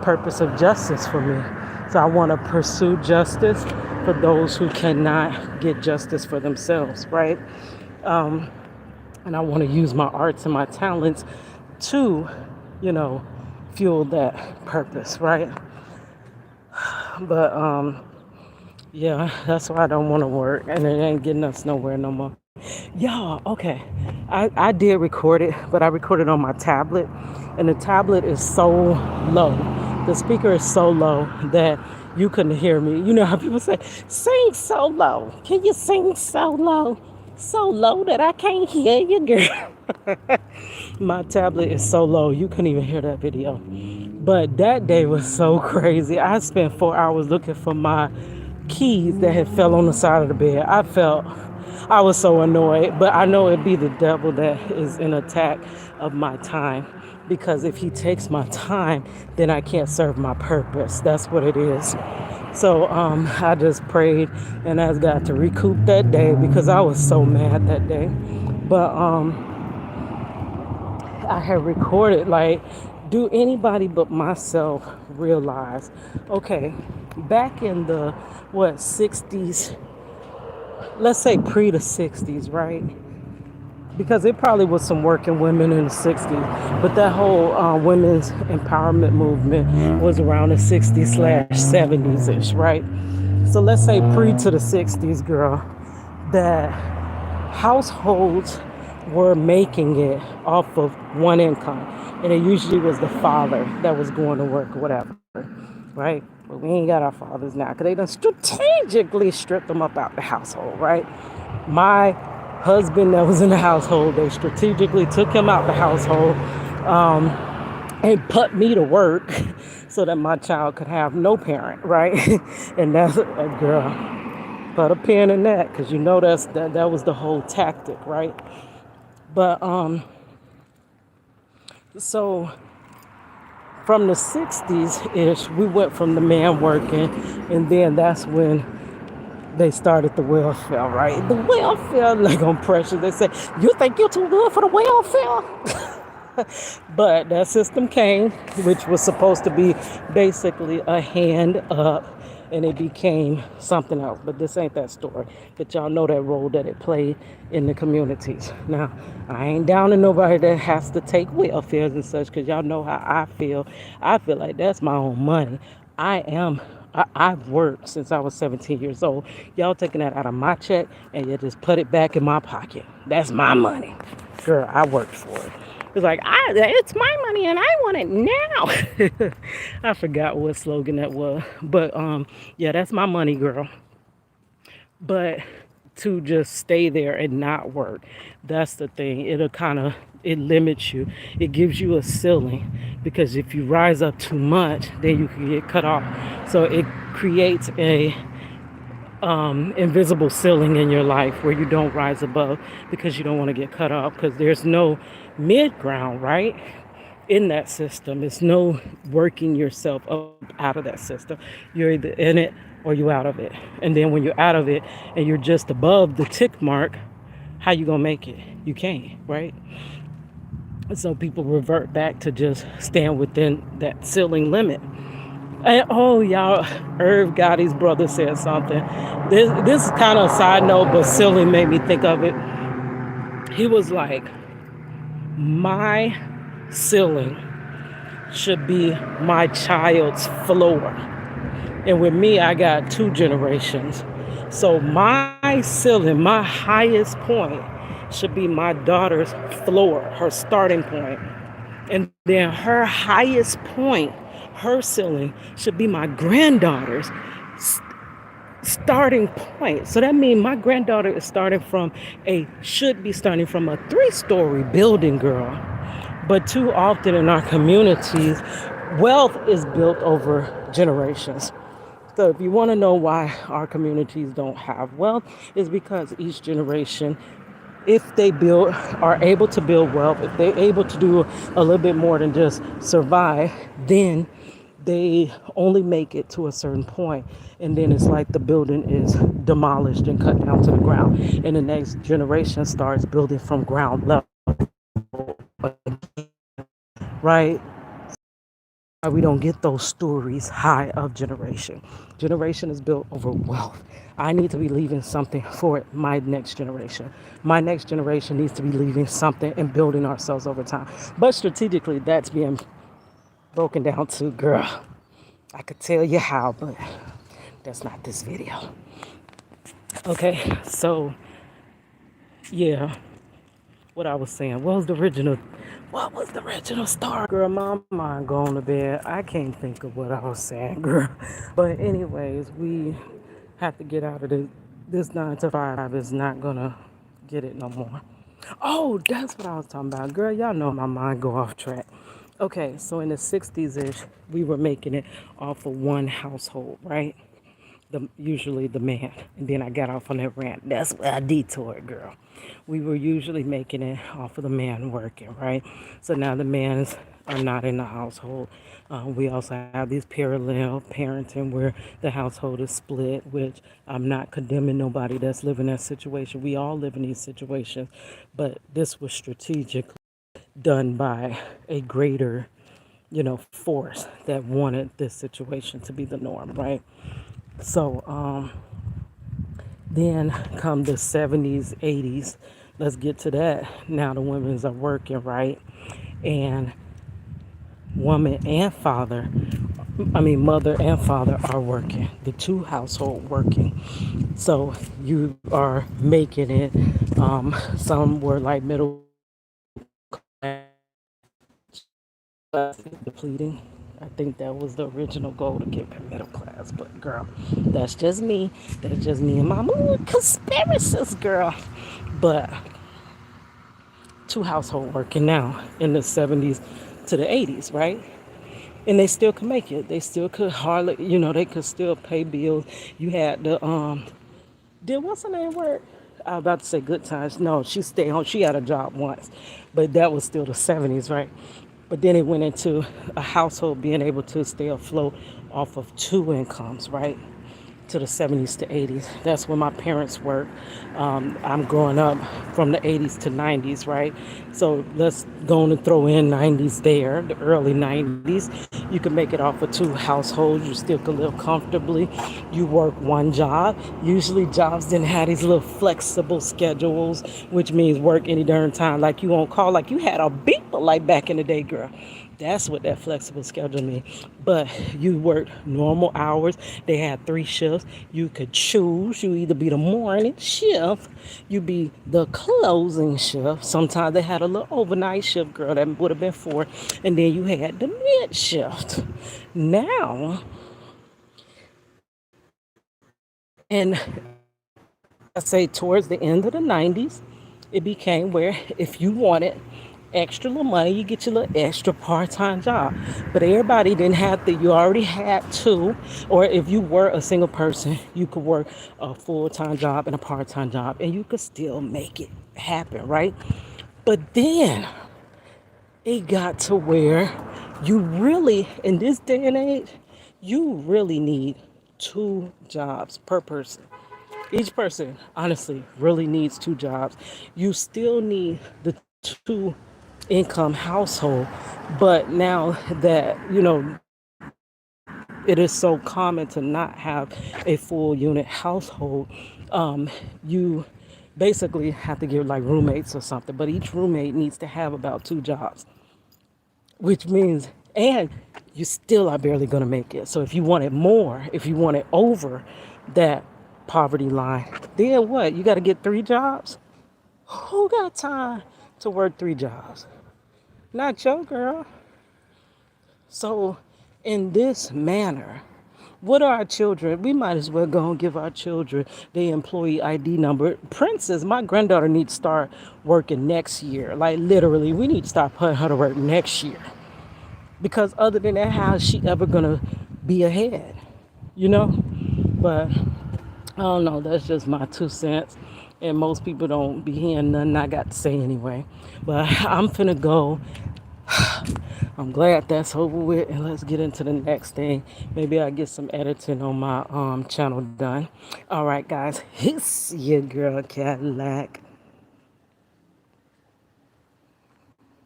purpose of justice for me. So I want to pursue justice for those who cannot get justice for themselves, right? Um, and I want to use my arts and my talents to, you know, fuel that purpose, right? But yeah, that's why I don't want to work, and it ain't getting us nowhere no more. Y'all, okay. I did record it, but I recorded on my tablet, and the tablet is so low. The speaker is so low that you couldn't hear me. You know how people say, sing so low. Can you sing so low? So low that I can't hear you, girl. My tablet is so low, you couldn't even hear that video. But that day was so crazy. I spent 4 hours looking for my keys that had fell on the side of the bed. I was so annoyed, but I know it'd be the devil that is in attack of my time, because if he takes my time, then I can't serve my purpose. That's what it is. So I just prayed and asked God to recoup that day, because I was so mad that day. But I had recorded, like, do anybody but myself realize, okay, back in the 60s, let's say pre the 60s, right? Because it probably was some working women in the 60s, but that whole women's empowerment movement was around the 60s slash 70s ish, right? So let's say pre to the 60s, girl, that households were making it off of one income, and it usually was the father that was going to work or whatever, right? But we ain't got our fathers now, because they done strategically stripped them up out the household, right? My husband that was in the household, they strategically took him out the household, and put me to work so that my child could have no parent, right? And that's a girl, put a pin in that, because you know that was the whole tactic, right? But so from the 60s ish, we went from the man working, and then that's when they started the welfare, right? The welfare, like on pressure, they say, you think you're too good for the welfare? But that system came, which was supposed to be basically a hand up, and it became something else. But this ain't that story. But y'all know that role that it played in the communities. Now, I ain't down to nobody that has to take welfares and such, because y'all know how I feel. I feel like that's my own money. I've worked since I was 17 years old. Y'all taking that out of my check and you just put it back in my pocket. That's my money. Girl, I worked for it. It's like, it's my money and I want it now. I forgot what slogan that was. But yeah, that's my money, girl. But to just stay there and not work, that's the thing. It limits you. It gives you a ceiling, because if you rise up too much, then you can get cut off. So it creates a invisible ceiling in your life where you don't rise above, because you don't want to get cut off, because there's no mid ground, right? In that system, it's no working yourself up out of that system. You're either in it or you out of it. And then when you're out of it and you're just above the tick mark, how you gonna make it? You can't, right? So people revert back to just stand within that ceiling limit. And oh, y'all, Irv Gotti's brother said something. This is kind of a side note, but silly, made me think of it. He was like, my ceiling should be my child's floor. And with me, I got 2 generations. So my ceiling, my highest point, should be my daughter's floor, her starting point. And then her highest point, her ceiling, should be my granddaughter's starting point. So that means my granddaughter is should be starting from a 3-story building, girl. But too often in our communities, wealth is built over generations. So if you want to know why our communities don't have wealth, is because each generation, if they are able to build wealth, if they're able to do a little bit more than just survive, then they only make it to a certain point, and then it's like the building is demolished and cut down to the ground, and the next generation starts building from ground level, right? we don't get those stories high of generation. Generation is built over wealth. I need to be leaving something for my next generation. My next generation needs to be leaving something and building ourselves over time. But strategically, that's being broken down to, girl, I could tell you how, but that's not this video. Okay, so yeah, what I was saying. What was the original story? Girl, my mind going to bed. I can't think of what I was saying, girl. But anyways, we have to get out of this. This 9 to 5 is not gonna get it no more. Oh, that's what I was talking about. Girl, y'all know my mind go off track. Okay, so in the 60s ish, we were making it off of one household, right? Usually the man. And then I got off on that rant. That's where I detoured, girl. We were usually making it off of the man working, right? So now the men are not in the household. We also have these parallel parenting where the household is split, which I'm not condemning nobody that's living that situation. We all live in these situations, but this was strategically done by a greater, force that wanted this situation to be the norm, right? So then come the 70s, 80s. Let's get to that. Now the women's are working, right? And woman and father, mother and father are working. The two household working. So you are making it. Some were like middle class depleting. I think that was the original goal to get that middle class. But girl, that's just me. That's just me and my mood conspiracies, girl. But two household working now in the 70s to the 80s, right? And they still could make it. They still could hardly, they could still pay bills. You had the did what's her name work? I was about to say Good Times. No, she stayed home. She had a job once, but that was still the 70s, right? But then it went into a household being able to stay afloat off of two incomes, right? To the 70s to 80s. That's when my parents worked. I'm growing up from the 80s to 90s, right? So let's go on and throw in 90s there, the early 90s. You can make it off of two households. You still can live comfortably. You work one job. Usually jobs didn't have these little flexible schedules, which means work any darn time. Like you on call, like you had a beeper like back in the day, girl. That's what that flexible schedule means. But you worked normal hours. They had 3 shifts. You could choose. You either be the morning shift, you be the closing shift. Sometimes they had a little overnight shift, girl, that would have been 4. And then you had the mid shift. Now, and I say towards the end of the 90s, it became where if you wanted extra little money, you get your little extra part-time job. But everybody didn't have to, you already had two, or if you were a single person, you could work a full-time job and a part-time job, and you could still make it happen, right? But then it got to where you really, in this day and age, you really need 2 jobs per person. Each person, honestly, really needs 2 jobs. You still need the two income household, but now that, it is so common to not have a full unit household, you basically have to give like roommates or something, but each roommate needs to have about 2 jobs, which means, and you still are barely going to make it. So if you want it more, if you want it over that poverty line, then what? You got to get 3 jobs? Who got time to work 3 jobs? Not your girl. So, in this manner, what are our children? We might as well go and give our children the employee ID number. Princess, my granddaughter needs to start working next year. Like literally, we need to start putting her to work next year. Because other than that, how is she ever gonna be ahead? You know? But I don't know, that's just my 2 cents. And most people don't be hearing nothing I got to say anyway. But I'm finna go. I'm glad that's over with, and let's get into the next thing. Maybe I'll get some editing on my channel done. All right, guys, it's your girl Cadillac.